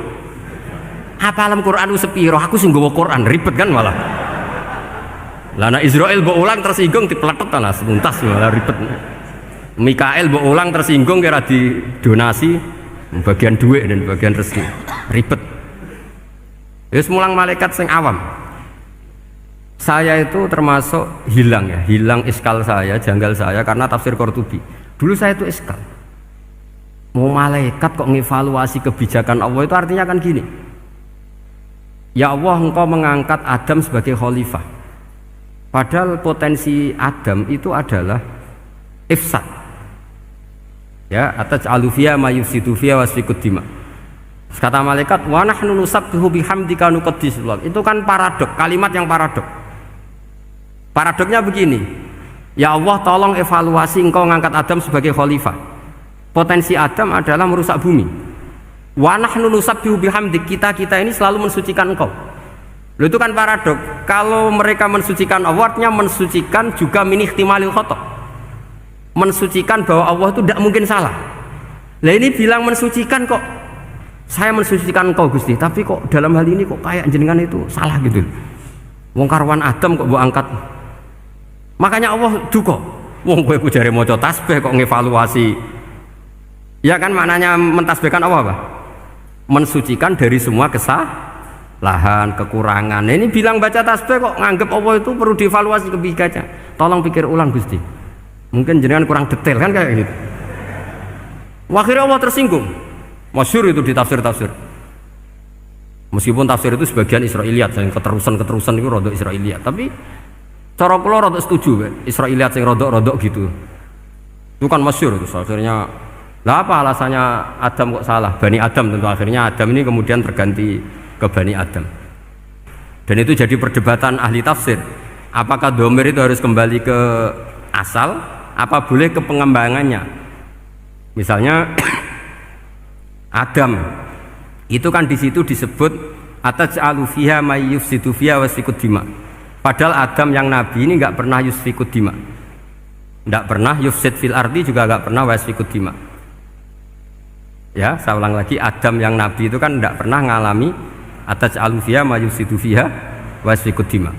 Apa alam Quran sepiro? Aku sing nggawa Quran ribet kan malah. Lah nek Israil mbok ulang tersinggung dipletet lah semuntas malah ribet. Mikael mbok ulang tersinggung kira di donasi bagian duit dan bagian rezeki. Ribet. Wis mulang malaikat sing awam. Saya itu termasuk hilang iskal saya, janggal saya karena tafsir Qurtubi. Dulu saya itu iskal. Mau malaikat kok ngevaluasi kebijakan Allah itu artinya kan gini. Ya Allah, engkau mengangkat Adam sebagai khalifah. Padahal potensi Adam itu adalah ifsad. Ya, ataj'alu fiha may yufsidu fiha wa yasfikud dima. Kata malaikat, wa nahnu nusabbihu bihamdika nuqaddis. Itu kan paradok, kalimat yang paradok. Paradoknya begini, ya Allah tolong evaluasi engkau ngangkat Adam sebagai khalifah. Potensi Adam adalah merusak bumi. Wa nahnu nusabbihu bihamdik, kita ini selalu mensucikan engkau. Loh, itu kan paradok. Kalau mereka mensucikan Allah artinya mensucikan juga min ihtimalil khata'. Mensucikan bahwa Allah itu tidak mungkin salah. Lah ini bilang mensucikan kok. Saya mensucikan engkau Gusti, tapi kok dalam hal ini kok kayak jenengan itu salah gitu. Wong karwan Adam kok mbok angkat. Makanya Allah duka. Wong kowe ku jare maca tasbih kok ngevaluasi. Ya kan maknanya mentasbihkan Allah apa? Mensucikan dari semua kesalahan, kekurangan. Nah, ini bilang baca tasbih kok nganggep Allah itu perlu dievaluasi kebijakannya. Tolong pikir ulang Gusti. Mungkin jenengan kurang detail kan kayak gitu. Akhirnya Allah tersinggung. Masyhur itu di tafsir-tafsir. Meskipun tafsir itu sebagian Israiliyat, yang keterusan itu rodok Israiliyat, tapi cara kula rodok setuju Israiliyat sing rodok-rodok gitu. Itu kan masyhur itu akhirnya. Lah apa alasannya Adam kok salah? Bani Adam tentu akhirnya Adam ini kemudian terganti ke Bani Adam. Dan itu jadi perdebatan ahli tafsir. Apakah dhamir itu harus kembali ke asal, apa boleh ke pengembangannya? Misalnya Adam itu kan di situ disebut ataj'alu fiha may yufsidu fiha wa yasfikud dima. Padahal Adam yang nabi ini enggak pernah yusfikud dima. Enggak pernah yufsid fil ardi, juga enggak pernah wa yasfikud dima. Ya, saya ulang lagi, Adam yang nabi itu kan enggak pernah ngalami ataj'alu fiha may yufsidu fiha wa yasfikud dima.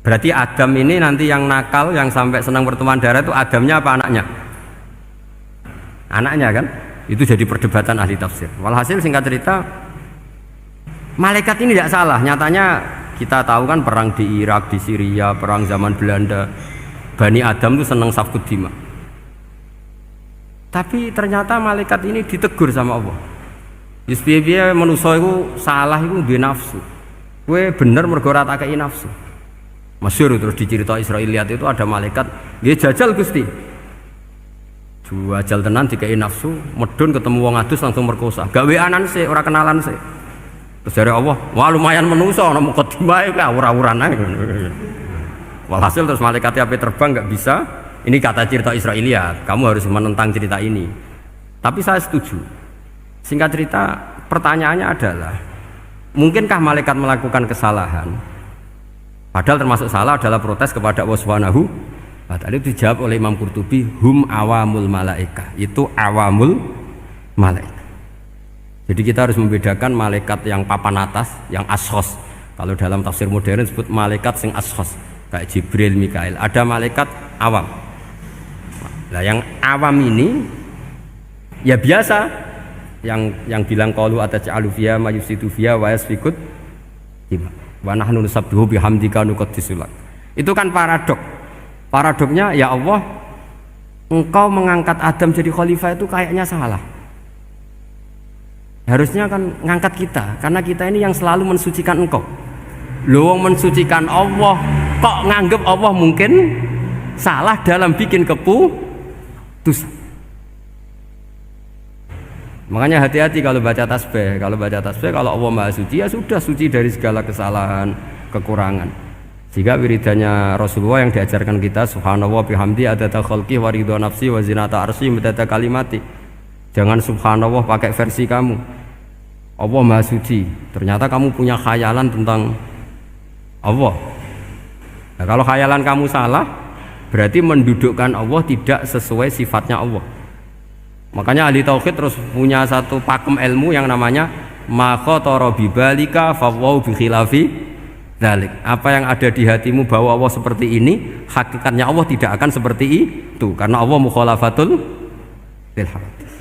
Berarti Adam ini nanti yang nakal, yang sampai senang berteman darah itu Adamnya apa anaknya? Anaknya kan? Itu jadi perdebatan ahli tafsir. Walhasil singkat cerita, malaikat ini tidak salah. Nyatanya kita tahu kan perang di Irak, di Syria, perang zaman Belanda, Bani Adam itu senang safkud dima. Tapi ternyata malaikat ini ditegur sama Allah. Piye-piye manusa iku salah iku duwe nafsu. Kowe bener mergo ora tak kei nafsu. Masyhur terus dicerita Israiliyat itu ada malaikat, nggih jajal Gusti. Jajal tenan dikei nafsu, medun ketemu wong adus langsung merkosa. Gawe anan sih, ora kenalan sih. Terus dari Allah, wah lumayan manusa ana mukadimah iku ora-uran ae. Walhasil terus malaikat ape terbang nggak bisa. Ini kata cerita Israiliyat, kamu harus menentang cerita ini. Tapi saya setuju. Singkat cerita, pertanyaannya adalah, mungkinkah malaikat melakukan kesalahan Padahal termasuk salah adalah protes kepada Allah Subhanahu wa ta'ala. Itu dijawab oleh Imam Qurtubi, hum awamul malaika. Itu awamul malaika. Jadi kita harus membedakan malaikat yang papan atas, yang ashos. Kalau dalam tafsir modern disebut malaikat sing ashos, kayak Jibril, Mikail. Ada malaikat awam. Nah, yang awam ini ya biasa, yang bilang qalu ataj'alu fiha ma yufsidu fiha wa yasfikut dima wa nahnu nusabbihu bihamdika nuqaddisu lak. Itu kan paradok. Paradoknya, ya Allah, engkau mengangkat Adam jadi khalifah itu kayaknya salah. Harusnya kan ngangkat kita, karena kita ini yang selalu mensucikan engkau. Loh, mensucikan Allah kok nganggep Allah mungkin salah dalam bikin keputusan. Makanya hati-hati kalau baca tasbih. Kalau baca tasbih, kalau Allah Maha Suci, ya sudah suci dari segala kesalahan, kekurangan. Jika wiridannya Rasulullah yang diajarkan kita, subhanallah bihamdi adada khalqi wa ridha nafsi wa zinata arsy midada kalimati. Jangan subhanallah pakai versi kamu. Allah Maha Suci. Ternyata kamu punya khayalan tentang Allah. Nah, kalau khayalan kamu salah, berarti mendudukkan Allah tidak sesuai sifatnya Allah. Makanya ahli tauhid terus punya satu pakem ilmu yang namanya ma khatara bibalika fawau bi khilafi dzalik. Apa yang ada di hatimu bahwa Allah seperti ini, hakikatnya Allah tidak akan seperti itu, karena Allah mukhalafatul lil hawadits.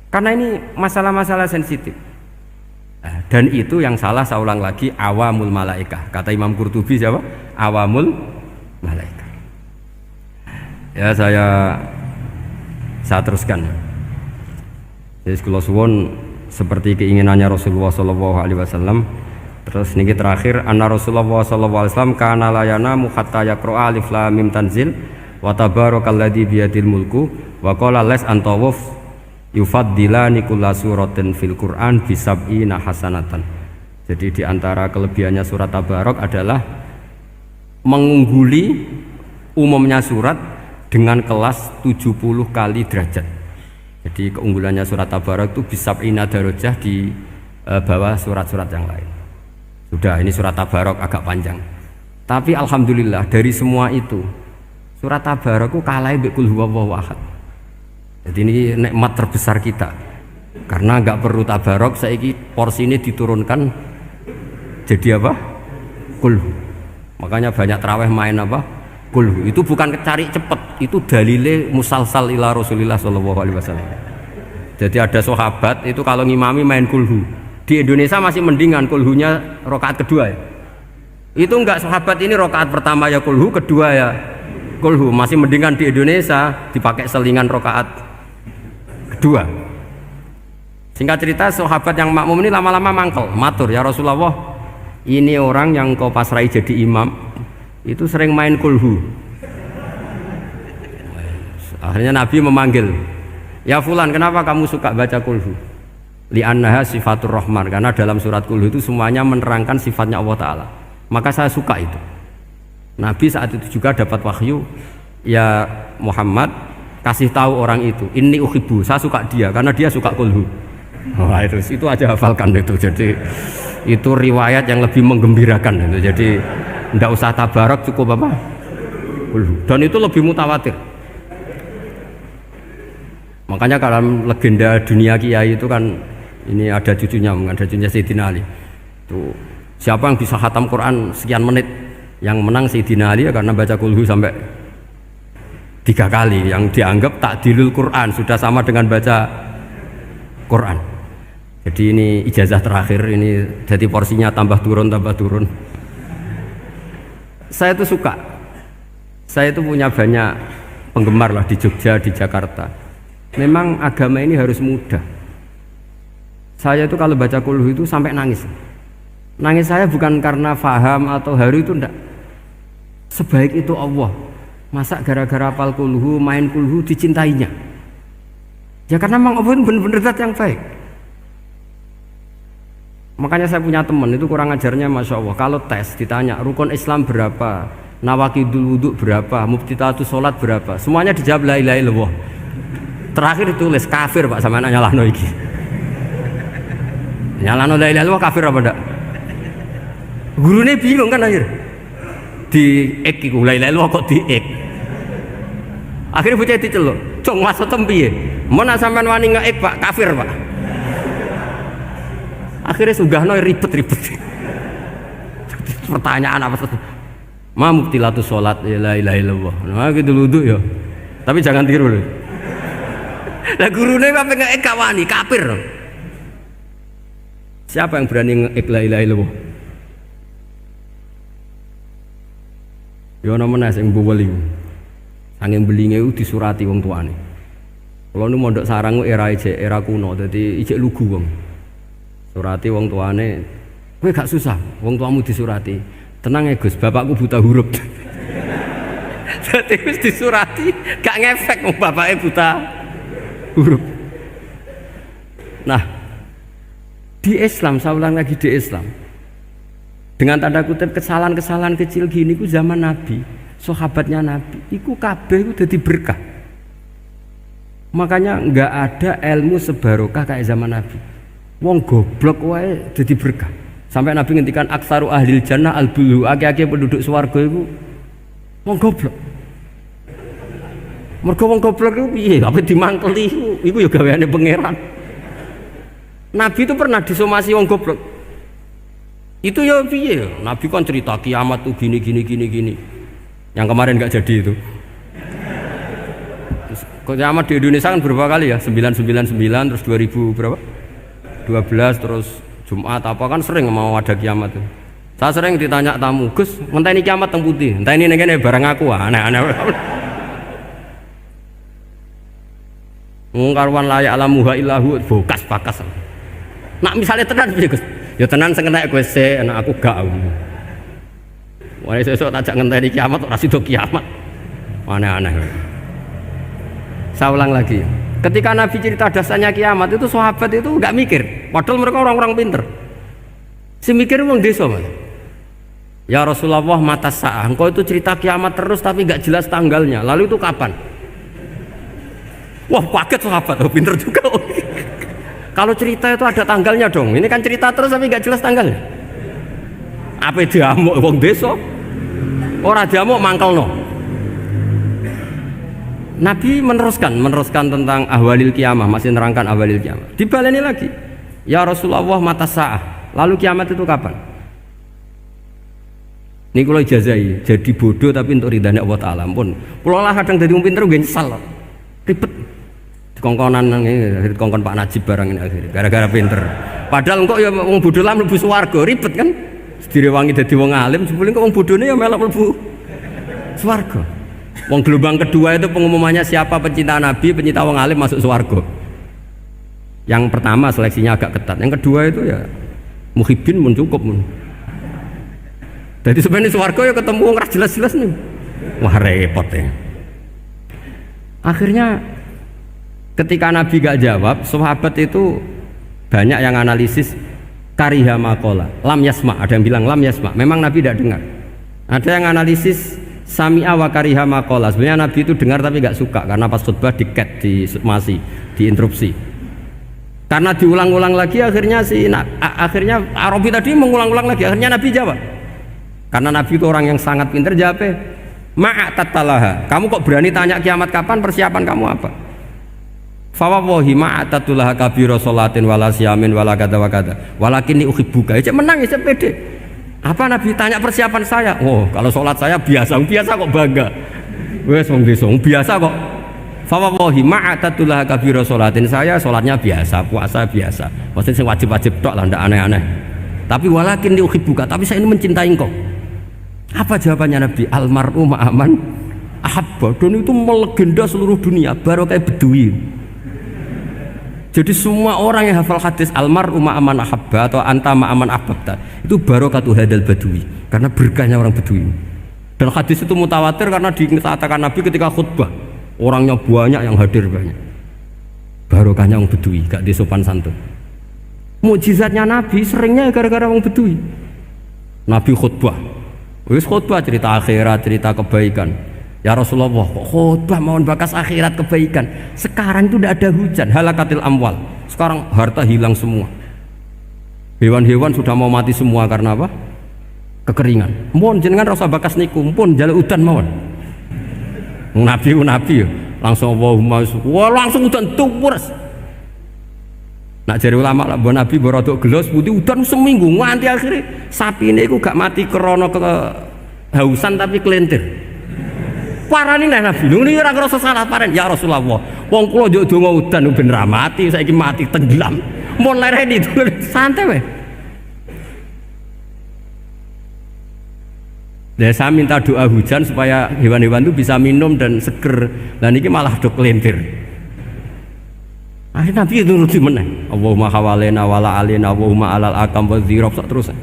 Karena ini masalah-masalah sensitif. Dan itu yang salah, saya ulang lagi, awamul malaikah. Kata Imam Qurtubi siapa? Awamul malaikah. Ya, saya teruskan. Jadi kula suwun seperti keinginannya Rasulullah sallallahu alaihi wasallam. Terus niki terakhir, anna Rasulullah sallallahu alaihi wasallam kana la yanamu hatta yaqra alif lam mim tanzil wa tabarakalladzi biyadil mulku wa qala las antawuf yufaddilani kulla suratin fil Qur'an bisab'ina hasanatan. Jadi di antara kelebihannya surat Tabarok adalah mengungguli umumnya surat dengan kelas 70 kali derajat. Jadi keunggulannya surat Tabarok itu bisab'ina darajah di bawah surat-surat yang lain. Sudah, ini surat Tabarok agak panjang. Tapi alhamdulillah dari semua itu surat Tabarok itu kalah mbek qul huwallahu ahad. Jadi ini nikmat terbesar kita, karena nggak perlu tabarok, saiki porsi ini diturunkan jadi apa? Kulhu. Makanya banyak tarawih main apa? Kulhu. Itu bukan cari cepet, itu dalile musalsal ila Rasulillah sallallahu alaihi wasallam. Jadi ada sahabat itu kalau ngimami main kulhu. Di Indonesia masih mendingan kulhunya rakaat kedua ya. Itu enggak, sahabat ini rakaat pertama ya kulhu, kedua ya kulhu. Masih mendingan di Indonesia dipakai selingan rakaat kedua. Singkat cerita, sahabat yang makmum ini lama-lama mangkel, matur, ya Rasulullah, ini orang yang kau pasrai jadi imam itu sering main kulhu. Akhirnya Nabi memanggil, ya fulan, kenapa kamu suka baca kulhu? Li'annaha sifatur rahman, karena dalam surat kulhu itu semuanya menerangkan sifatnya Allah Ta'ala, maka saya suka itu. Nabi saat itu juga dapat wahyu, ya Muhammad, kasih tahu orang itu, inni uhibbu, saya suka dia karena dia suka kulhu. Wah, itu aja hafalkan itu. Jadi itu riwayat yang lebih menggembirakan itu. Jadi tidak usah tabarak, cukup apa? Kulhu. Dan itu lebih mutawatir. Makanya dalam legenda dunia kiai itu kan ini ada cucunya Sayyidina Ali. Itu siapa yang bisa khatam Quran sekian menit, yang menang Sayyidina Ali ya, karena baca kulhu sampai 3 kali, yang dianggap takdilul Quran, sudah sama dengan baca Quran. Jadi ini ijazah terakhir, ini jadi porsinya tambah turun. Saya itu suka, saya itu punya banyak penggemar lah di Jogja, di Jakarta. Memang agama ini harus mudah. Saya itu kalau baca kulhu itu sampai nangis. Nangis saya bukan karena faham atau haru, itu enggak. Sebaik itu Allah, masa gara-gara hafal kulhu, main kulhu dicintainya? Ya karena memang Allah itu benar-benar zat yang baik. Makanya saya punya teman itu kurang ajarnya, masya Allah. Kalau tes ditanya rukun Islam berapa, nawakidul wudhu berapa, muftitatus sholat berapa, semuanya dijawab la ilaha illallah. Terakhir ditulis kafir Pak, sama anak nyalahno iki. Nyalahno la ilaha illallah kafir apa enggak? Gurunya bingung kan akhir. di ek iku la ilaha illallah kok di ek. Akhirnya bocah diceluk, "Cung, maksudem piye? Mun sampean wani ngeek, Pak, kafir, Pak." Akhirnya sugahno ribet-ribet. Pertanyaan apa tuh? Ma mubtilatu sholat la ilaha illallah. Nah gitu wudu ya. Tapi jangan tiru loh. Lah gurune apa ngeek kawani kafir. Siapa yang berani ngeek la ilaha illallah? Ya ana meneh sing mbowel iku. Angin belinge iku disurati wong tuane. Kula nu mondok sarang era ijek era kuno dadi ijek lugu wong. Surati wong tuane, kowe gak susah, wong tuamu disurati. Tenang ya Gus, bapakku buta huruf. Jadi wis disurati, gak ngefek wong bapaknya buta huruf. Nah, di Islam, saya ulang lagi di Islam. Dengan tanda kutip kesalahan-kesalahan kecil gini ku zaman Nabi, sahabatnya Nabi, iku kabeh iku dadi berkah. Makanya enggak ada ilmu sebarokah kayak zaman Nabi. Wong goblok wae dadi berkah. Sampai Nabi ngendikan aksaru ahlil jannah al-bulu, akeh-akeh penduduk swarga iku wong goblok. Mergo wong goblok iku piye? Apa dimangkeli iku ya gaweane pangeran. Nabi itu pernah disomasi wong goblok. Itu ya piye? Nabi kan cerita kiamat tuh gini. Yang kemarin gak jadi itu. Kiamat di Indonesia kan berapa kali ya? 999 terus 2000 berapa? 12 terus Jumat apa kan sering mau ada kiamat itu. Saya sering ditanya tamu, "Gus, ngenteni kiamat teng putih. Enteni ning kene barang aku." Aneh-aneh. Karuan layak alamuha illahu bokas bakas. Nak misalnya tenan piye, Gus? Ya tenan sing enek kowe sik, anak aku gak. Wah, sesuk tajak ngenteni kiamat ora sida kiamat. Aneh-aneh. Saya ulang lagi. Ketika Nabi cerita dasarnya kiamat itu sahabat itu nggak mikir, padahal mereka orang-orang pinter. Si mikir wong desa, Mas. Ya Rasulullah mata sa'ah, engkau itu cerita kiamat terus tapi nggak jelas tanggalnya. Lalu itu kapan? Wah kaget sahabat, oh, pinter juga. Kalau cerita itu ada tanggalnya dong. Ini kan cerita terus tapi nggak jelas tanggalnya. Apa diamuk wong desa? Ora diamuk mangkelno. Nabi meneruskan tentang ahwalil kiamah, masih nerangkan ahwalil kiamah. Dibaleni lagi, ya Rasulullah mata sa'ah, lalu kiamat itu kapan? Ini kalau ijazai, jadi bodoh tapi untuk ridhanya Allah Ta'ala pun. Kalau lah kadang jadi pinter gue nyesal, ribet. Dikongkon Pak Najib barang ini akhirnya, gara-gara pinter. Padahal kok ya wong bodoh lah mlebu swarga, ribet kan? Direwangi dadi wong alim, sebelum kok wong bodohnya ya melok mlebu swarga. Wong gelombang kedua itu pengumumannya siapa pencinta Nabi, pencinta wong alim masuk swarga. Yang pertama seleksinya agak ketat, yang kedua itu ya muhibbin mun cukup mun. Jadi sebenarnya swarga ya ketemu wong ra jelas-jelas nih. Wah repot ya. Akhirnya ketika Nabi gak jawab, sahabat itu banyak yang analisis kariha maqala, lam yasma, ada yang bilang lam yasma. Memang Nabi tidak dengar. Ada yang analisis sami'a wa kariha maqala. Sebenarnya Nabi itu dengar tapi gak suka karena pas khutbah di-cut, diinterupsi. Karena diulang-ulang lagi akhirnya akhirnya Arabi tadi mengulang-ulang lagi, akhirnya Nabi jawab. Karena Nabi itu orang yang sangat pintar, jawabnya ma'atatalaha. Kamu kok berani tanya kiamat kapan, persiapan kamu apa? Fawawahi ma'atatulaha kabira sholatin wala siyamin wala kata wa kata walakin ni uhibbuka. Ya menang ya pede. Apa Nabi tanya persiapan saya? Oh, kalau sholat saya biasa kok bangga. Wes wong desa biasa kok. Fawawahi ma'atatulaha kabira sholatin, saya sholatnya biasa, puasa biasa. Maksudnya sing wajib-wajib tok lah, ndak aneh-aneh. Tapi walakin ni uhibbuka, tapi saya ini mencintai engkau. Apa jawabannya Nabi? Almar'u ma'aman ahabba. Dan itu melegenda seluruh dunia, baru kayak Bedui. Jadi semua orang yang hafal hadis almar'u ma'aman ahabba atau anta ma'aman ahbabta itu barokatu hadal badui, karena berkahnya orang Bedui. Dan hadis itu mutawatir karena dikatakan Nabi ketika khutbah orangnya banyak yang hadir banyak. Barokahnya orang Bedui, gak disopan santun. Mukjizatnya Nabi seringnya gara-gara orang Bedui. Nabi khutbah, wis khutbah cerita akhirat, cerita kebaikan. Ya Rasulullah, kok khutbah mohon bakas akhirat kebaikan. Sekarang itu tidak ada hujan, halakatil amwal. Sekarang harta hilang semua. Hewan-hewan sudah mau mati semua karena apa? kekeringan. Mohon jenengan rasa bakas niku, pun jaluk udan mawon. Nabi ya langsung Allahumma wah langsung udan tuwres. Nak jare ulama lah mbok Nabi berodok gelos putih udan seminggu nganti akhirnya sapine iku gak mati krana kehausan tapi kelentir. Parani nek Nabi lho niki ora ngrasa salah paren ya Rasulullah. Wong kula njuk donga udan ben ra mati saiki mati tenggelam. Mun lereni santai wae. Dan saya minta doa hujan supaya hewan-hewan itu bisa minum dan seger. Dan ini malah do kelentir. Akhirnya Nabi itu nuruti meneh. Allahumma hawalena wala alina Allahumma alal akam wa dzirab terus.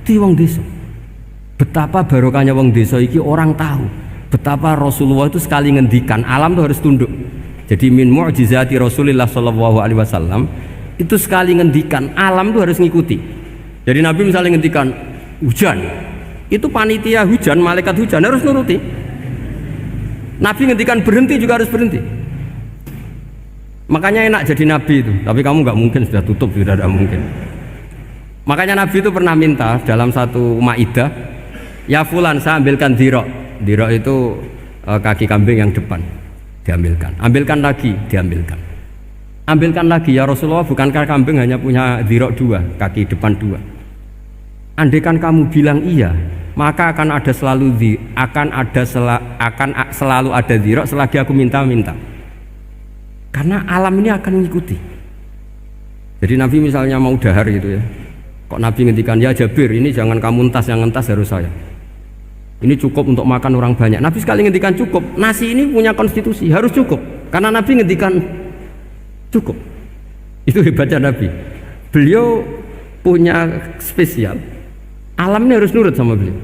Itu wong desa. Betapa barokahnya wong desa iki orang tahu. Betapa Rasulullah itu sekali ngendikan alam itu harus tunduk. Jadi min mu'jizati Rasulullah sallallahu alaihi wasallam itu sekali ngendikan alam itu harus ngikuti. Jadi Nabi misalnya ngendikan hujan, itu panitia hujan, malaikat hujan harus nuruti. Nabi ngendikan berhenti juga harus berhenti. Makanya enak jadi nabi itu, tapi kamu nggak mungkin, sudah tutup, sudah tidak mungkin. Makanya Nabi itu pernah minta dalam satu maidah, ya fulan saya ambilkan dirok. Dirok itu kaki kambing yang depan, diambilkan. Ambilkan lagi, diambilkan. Ambilkan lagi ya Rasulullah, bukankah kambing hanya punya dirok dua, kaki depan dua? Andaikan kamu bilang iya, maka akan selalu ada dirok selagi aku minta-minta. Karena alam ini akan mengikuti. Jadi Nabi misalnya mau dahar gitu ya, kok Nabi ngendikan ya Jabir ini jangan kamu entas, yang entas harus saya. Ini cukup untuk makan orang banyak. Nabi sekali ngendikan cukup. Nasi ini punya konstitusi harus cukup. Karena Nabi ngendikan cukup. Itu hebatnya Nabi. Beliau punya spesial. Alam ini harus nurut sama beliau.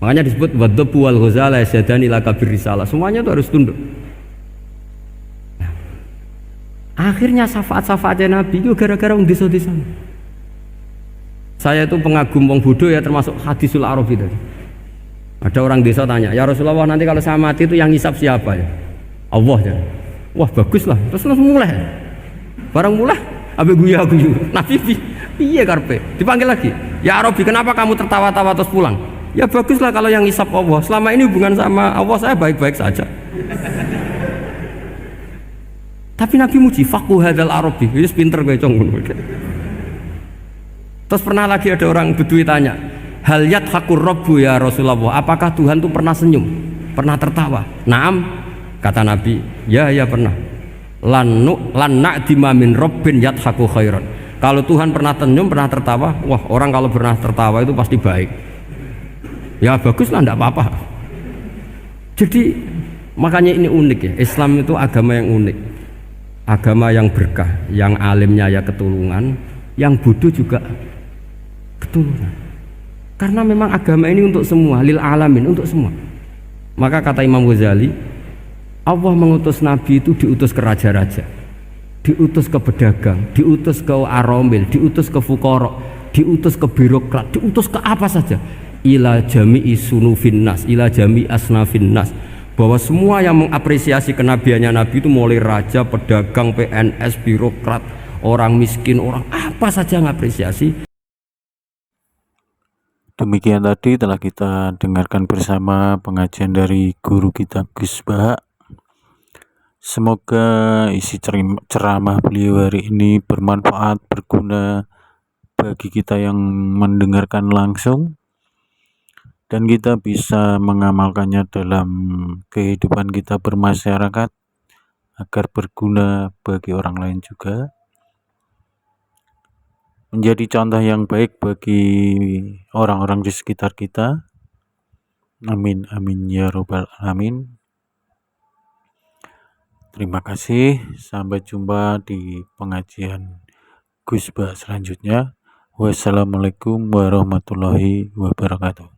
Makanya disebut wadhabu wal ghazala yasyadani laka birrisalah. Semuanya itu harus tunduk. Nah, akhirnya syafaat-syafaatnya Nabi itu gara-gara wong desa-desa. Saya itu pengagum wong bodoh ya, termasuk hadisul Arabi tadi. Ada orang desa tanya, ya Rasulullah nanti kalau saya mati itu yang hisab siapa ya? Allah ya. Wah bagus lah, terus langsung mulai. Barang mulai, abe guyu. Nabi piye karpe? Dipanggil lagi. Ya Arabi, kenapa kamu tertawa-tawa terus pulang? Ya bagus lah kalau yang hisab Allah. Selama ini hubungan sama Allah saya baik-baik saja. Tapi Nabi muji faqhu hadzal Arabi, wis pinter kowe cong ngono. Terus pernah lagi ada orang Bedui tanya, hal yadhakur rabbu ya Rasulullah, apakah Tuhan itu pernah senyum, pernah tertawa? Naam, kata Nabi, ya pernah. Lan na'dima min rabbin yadhaku khairan. Kalau Tuhan pernah senyum, pernah tertawa, wah orang kalau pernah tertawa itu pasti baik. Ya bagus lah, enggak apa-apa. Jadi makanya ini unik ya, Islam itu agama yang unik, agama yang berkah, yang alimnya ya ketulungan, yang bodoh juga ketulunan. Karena memang agama ini untuk semua, lil alamin, untuk semua. Maka kata Imam Ghazali, Allah mengutus Nabi itu diutus ke raja-raja, diutus ke pedagang, diutus ke aromil, diutus ke fuqara, diutus ke birokrat, diutus ke apa saja. Ila jami'i sunufin nas, ila jami'i asnafin nas. Bahwa semua yang mengapresiasi kenabiannya Nabi itu mulai raja, pedagang, PNS, birokrat, orang miskin, orang apa saja mengapresiasi. Demikian tadi telah kita dengarkan bersama pengajian dari guru kita Gus Bah. Semoga isi ceramah beliau hari ini bermanfaat, berguna bagi kita yang mendengarkan langsung, dan kita bisa mengamalkannya dalam kehidupan kita bermasyarakat agar berguna bagi orang lain juga, menjadi contoh yang baik bagi orang-orang di sekitar kita. Amin amin ya robbal alamin. Terima kasih, sampai jumpa di pengajian Gus Bah selanjutnya. Wassalamualaikum warahmatullahi wabarakatuh.